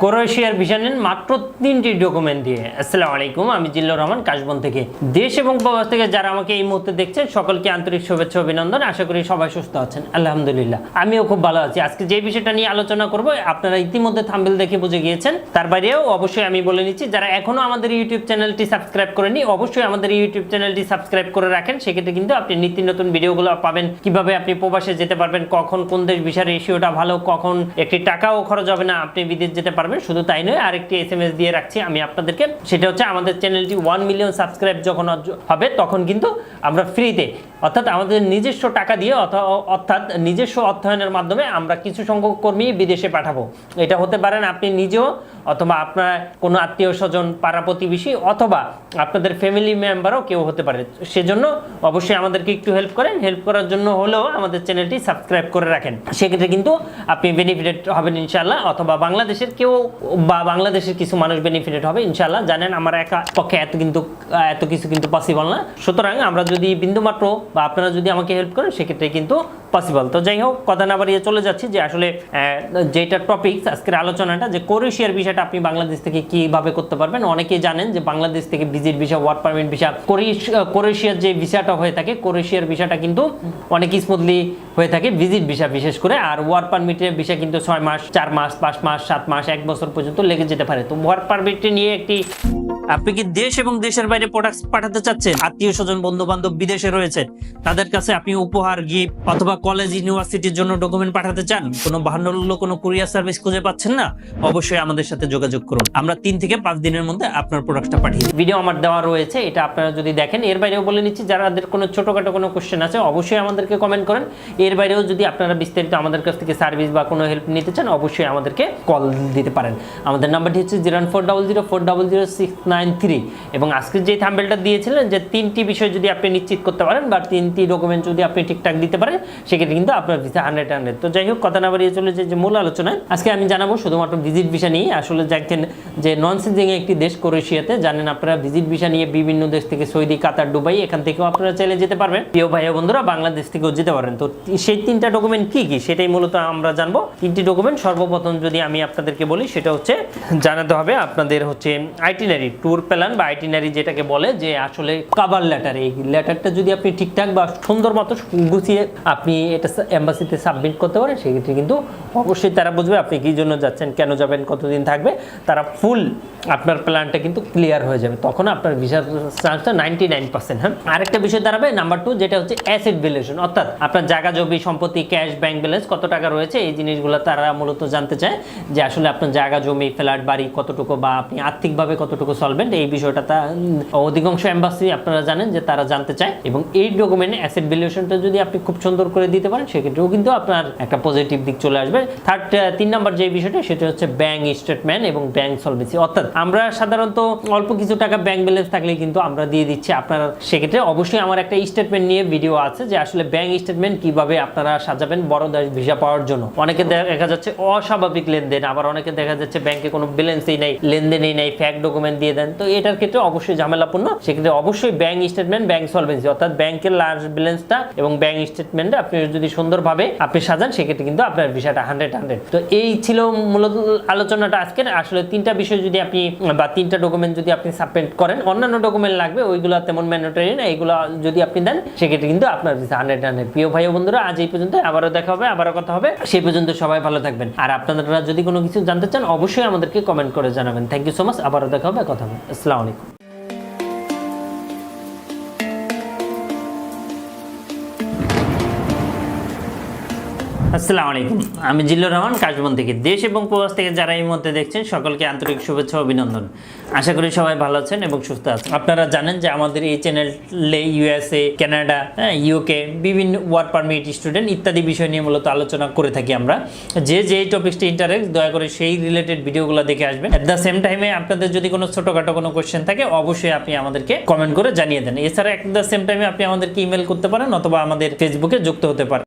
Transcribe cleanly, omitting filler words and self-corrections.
ক্রোয়েশিয়ার ভিসা নেন মাত্র 3টি ডকুমেন্ট দিয়ে। আসসালামু আলাইকুম, আমি জিল্লুর রহমান কাশবন থেকে। দেশ এবং প্রবাস থেকে যারা আমাকে এই মুহূর্তে দেখছেন সকলকে আন্তরিক শুভেচ্ছা অভিনন্দন। আশা করি সবাই সুস্থ আছেন। আলহামদুলিল্লাহ আমিও খুব ভালো আছি। আজকে যে বিষয়টা নিয়ে আলোচনা করব আপনারা ইতিমধ্যে থাম্বনেল দেখে বুঝে গিয়েছেন। তার বাইরেও অবশ্যই আমি বলে নিচ্ছি, যারা এখনো আমাদের ইউটিউব চ্যানেলটি সাবস্ক্রাইব করেনি অবশ্যই আমাদের ইউটিউব চ্যানেলটি সাবস্ক্রাইব করে রাখেন। সেক্ষেত্রে কিন্তু আপনি নিত্য নতুন ভিডিওগুলো পাবেন, কিভাবে আপনি প্রবাসে যেতে পারবেন, কখন কোন দেশ ভিসার রেশিওটা ভালো, কখন একটি টাকাও খরচ হবে না, আপনি বিদেশ যেতে পারবেন। শুধু তাই নয়, আরেকটি SMS দিয়ে রাখছি আমি আপনাদেরকে, সেটা হচ্ছে আমাদের চ্যানেলটি 1 মিলিয়ন সাবস্ক্রাইব যখন হবে তখন কিন্তু আমরা ফ্রিতে, অর্থাৎ আমাদের নিজস্ব টাকা দিয়ে অর্থাৎ নিজস্ব অর্থায়নের মাধ্যমে আমরা কিছু সংখ্যক কর্মী বিদেশে পাঠাবো। এটা হতে পারেন আপনি নিজেও, অথবা আপনার কোনো আত্মীয় স্বজন, পাড়া প্রতিবেশী, অথবা আপনাদের ফ্যামিলি মেম্বারও কেউ হতে পারে। সেজন্য অবশ্যই আমাদেরকে একটু হেল্প করেন। হেল্প করার জন্য হলেও আমাদের চ্যানেলটি সাবস্ক্রাইব করে রাখেন। সেক্ষেত্রে কিন্তু আপনি বেনিফিটেড হবেন ইনশাআল্লাহ, অথবা বাংলাদেশের কেউ বা বাংলাদেশের কিছু মানুষ বেনিফিটেড হবে ইনশাআল্লাহ। জানেন আমার একা পক্ষে এত কিছু কিন্তু পসিবল না। সুতরাং আমরা যদি বিন্দুমাত্র বা আপনারা যদি আমাকে হেল্প করেন সেক্ষেত্রে কিন্তু পসিবল। তো যাই হোক, কথা না বাড়িয়ে চলে যাচ্ছি যে আসলে যেটা টপিকস আজকের আলোচনাটা, যে ক্রোয়েশিয়ার ভিসাটা আপনি বাংলাদেশ থেকে কিভাবে করতে পারবেন। অনেকেই জানেন যে বাংলাদেশ থেকে visit visa, work permit visa, ক্রোয়েশিয়ার যে ভিসাটা হয়ে থাকে, ক্রোয়েশিয়ার ভিসাটা কিন্তু অনেক স্মুথলি হয়ে থাকে, ভিজিট ভিসা বিশেষ করে। আর ওয়ার্ক পারমিটের ভিসা কিন্তু 6 মাস, 4 মাস, 5 মাস, 7 মাস, 1 বছর পর্যন্ত লেগে যেতে পারে। তো ওয়ার্ক পারমিট নিয়ে একটি, আপনি কি দেশ এবং দেশের বাইরে প্রোডাক্ট পাঠাতে চাচ্ছেন, আত্মীয় স্বজন, বন্ধু বান্ধব বিদেশে রয়েছে, তাদের কাছে আপনি উপহার, গিফট অথবা কলেজ, ইউনিভার্সিটির জন্য ডকুমেন্ট পাঠাতে চান, কোনো বাহান্ন কোনো কুরিয়ার সার্ভিস খুঁজে পাচ্ছেন না, অবশ্যই আমাদের সাথে যোগাযোগ করুন। আমরা 3 থেকে 5 দিনের মধ্যে আপনার প্রোডাক্টটা পাঠিয়ে দিই। ভিডিও আমার দেওয়া রয়েছে, এটা আপনারা যদি দেখেন। এর বাইরেও বলে নিচ্ছি, যাদের কোনো ছোটখাটো কোনো কোশ্চেন আছে অবশ্যই আমাদেরকে কমেন্ট করেন। এর বাইরেও যদি আপনারা বিস্তারিত আমাদের কাছ থেকে সার্ভিস বা কোনো হেল্প নিতে চান অবশ্যই আমাদেরকে কল দিতে পারেন। আমাদের নাম্বারটি হচ্ছে 01400400693। এবং আজকে যে থাম্বনেলটা দিয়েছিলেন যে 3টি বিষয় যদি আপনি নিশ্চিত করতে পারেন বা 3টি ডকুমেন্ট যদি আপনি ঠিকঠাক দিতে পারেন সেক্ষেত্রে কিন্তু আপনার ভিসা 100। তো যাই হোক, কথা না বাড়িয়ে চলে যে মূল আলোচনায় আজকে আমি জানাবো শুধুমাত্র ভিজিট ভিসা নিয়ে। আসলে দেখেন যে নন সিজিং একটি দেশ ক্রোয়েশিয়াতে, জানেন আপনারা ভিজিট ভিসা নিয়ে বিভিন্ন দেশ থেকে, সৌদি, কাতার, দুবাই, এখান থেকেও আপনারা চাইলে যেতে পারবেন। প্রিয় ভাই বন্ধুরা, বাংলাদেশ থেকেও যেতে পারেন। তো সেই 3টা ডকুমেন্ট কি কি সেটাই মূলত আমরা জানবো। 3টি ডকুমেন্ট সর্বপ্রথম যদি আমি আপনাদেরকে বলি, সেটা হচ্ছে জানাতে হবে আপনাদের হচ্ছে আইটিনারি, ট্যুর প্ল্যান বা আইটিনারি যেটাকে বলে, যে আসলে কভার লেটার। এই লেটারটা যদি আপনি ঠিকঠাক বা সুন্দর মতো গুছিয়ে আপনি এটা এম্বাসিতে সাবমিট করতে পারেন সেক্ষেত্রে কিন্তু অবশ্যই তারা বুঝবে আপনি কি জন্য যাচ্ছেন, কেন যাবেন, কতদিন থাকবে। তারা ফুল আপনার প্ল্যানটা কিন্তু ক্লিয়ার হয়ে যাবে, তখন আপনার ভিসার চান্সটা 99%। হ্যাঁ, আরেকটা বিষয় দাঁড়াবে নাম্বার 2, যেটা হচ্ছে অ্যাসেট ভ্যালুয়েশন, অর্থাৎ আপনার জায়গা জমি সম্পত্তি, ক্যাশ, ব্যাংক ব্যালেন্স কত টাকা রয়েছে, এই জিনিসগুলো তারা মূলত জানতে চায়। যে আসলে আপনার জায়গা জমি, ফ্ল্যাট, বাড়ি কতটুকু, বা আপনি আর্থিকভাবে কতটুকু সলভেন্ট, এই বিষয়টা অধিকাংশ এম্বাসি আপনারা জানেন যে তারা জানতে চায়। এবং এই ডকুমেন্টে অ্যাসেট ভ্যালুয়েশনটা যদি আপনি খুব সুন্দর করে দিতে পারেন সেক্ষেত্রেও কিন্তু আপনার একটা পজিটিভ দিক চলে আসবে। 3 নাম্বার যে বিষয়টা সেটা হচ্ছে ব্যাংক স্টেটমেন্ট এবং ব্যাংক সলভেন্সি, অর্থাৎ আমরা সাধারণত অল্প কিছু টাকা ব্যাংক ব্যালেন্স থাকলে কিন্তু আমরা দিয়ে দিচ্ছি আপনারা। সেক্ষেত্রে অবশ্যই আমার একটা স্টেটমেন্ট নিয়ে ভিডিও আছে, যে আসলে ব্যাংক স্টেটমেন্ট কিভাবে আপনারা সাজাবেন বড় দেশ ভিসা পাওয়ার জন্য। অনেকে দেখা যাচ্ছে অস্বাভাবিক লেনদেন, আবার অনেকে দেখা যাচ্ছে ব্যাংকে কোনো ব্যালেন্সই নাই, লেনদেনই নাই, ফ্যাক ডকুমেন্ট দিয়ে দেন। তো এটার ক্ষেত্রে অবশ্যই ঝামেলাপূর্ণ। সেক্ষেত্রে অবশ্যই ব্যাংক স্টেটমেন্ট, ব্যাংক সলভেন্সি, অর্থাৎ ব্যাংকের লার্জ ব্যালেন্সটা এবং ব্যাংক স্টেটমেন্টটা আপনি যদি সুন্দরভাবে আপনি সাজান সেক্ষেত্রে কিন্তু আপনার ভিসাটা 100। তো এই ছিল মূলত আলোচনাটা আজকের। আসলে 3টা বিষয় যদি আপনি বা 3টা ডকুমেন্ট যদি আপনি সাবমিট করেন, অন্যান্য ডকুমেন্ট লাগবে, ওইগুলো তেমন ম্যান্ডেটরি না, এগুলো যদি আপনি দেন সেক্ষেত্রে কিন্তু আপনার ভিসা 100। প্রিয় ভাই বন্ধুরা, আজ এই পর্যন্ত, আবারও দেখা হবে, আবারও কথা হবে। সেই পর্যন্ত সবাই ভালো থাকবেন। আর আপনারা যদি কোনো কিছু জানতে চান অবশ্যই আমাদেরকে কমেন্ট করে জানাবেন। থ্যাংক ইউ সো মাচ, আবারও দেখা হবে, কথা হবে। আসসালামু আলাইকুম। আসসালামু আলাইকুম, আমি জিল্লুর রহমান কাশবন থেকে। দেশ এবং প্রবাস থেকে যারা এই মুহূর্তে দেখছেন সকলকে আন্তরিক শুভেচ্ছা অভিনন্দন। আশা করি সবাই ভালো আছেন এবং সুস্থ আছেন। আপনারা জানেন যে আমাদের এই চ্যানেলে USA, কানাডা, UK বিভিন্ন ওয়ার্ক পারমিট, স্টুডেন্ট ইত্যাদি বিষয় নিয়ে মূলত আলোচনা করে থাকি আমরা। যে টপিকসটি ইন্টারেস্ট, দয়া করে সেই রিলেটেড ভিডিওগুলো দেখে আসবেন। এট দ্য সেম টাইমে আপনাদের যদি কোনো ছোটোখাটো কোনো কোয়েশ্চেন থাকে অবশ্যই আপনি আমাদেরকে কমেন্ট করে জানিয়ে দেন। এছাড়া এট দ্য সেম টাইমে আপনি আমাদেরকে ইমেল করতে পারেন অথবা আমাদের ফেসবুকে যুক্ত হতে পারেন।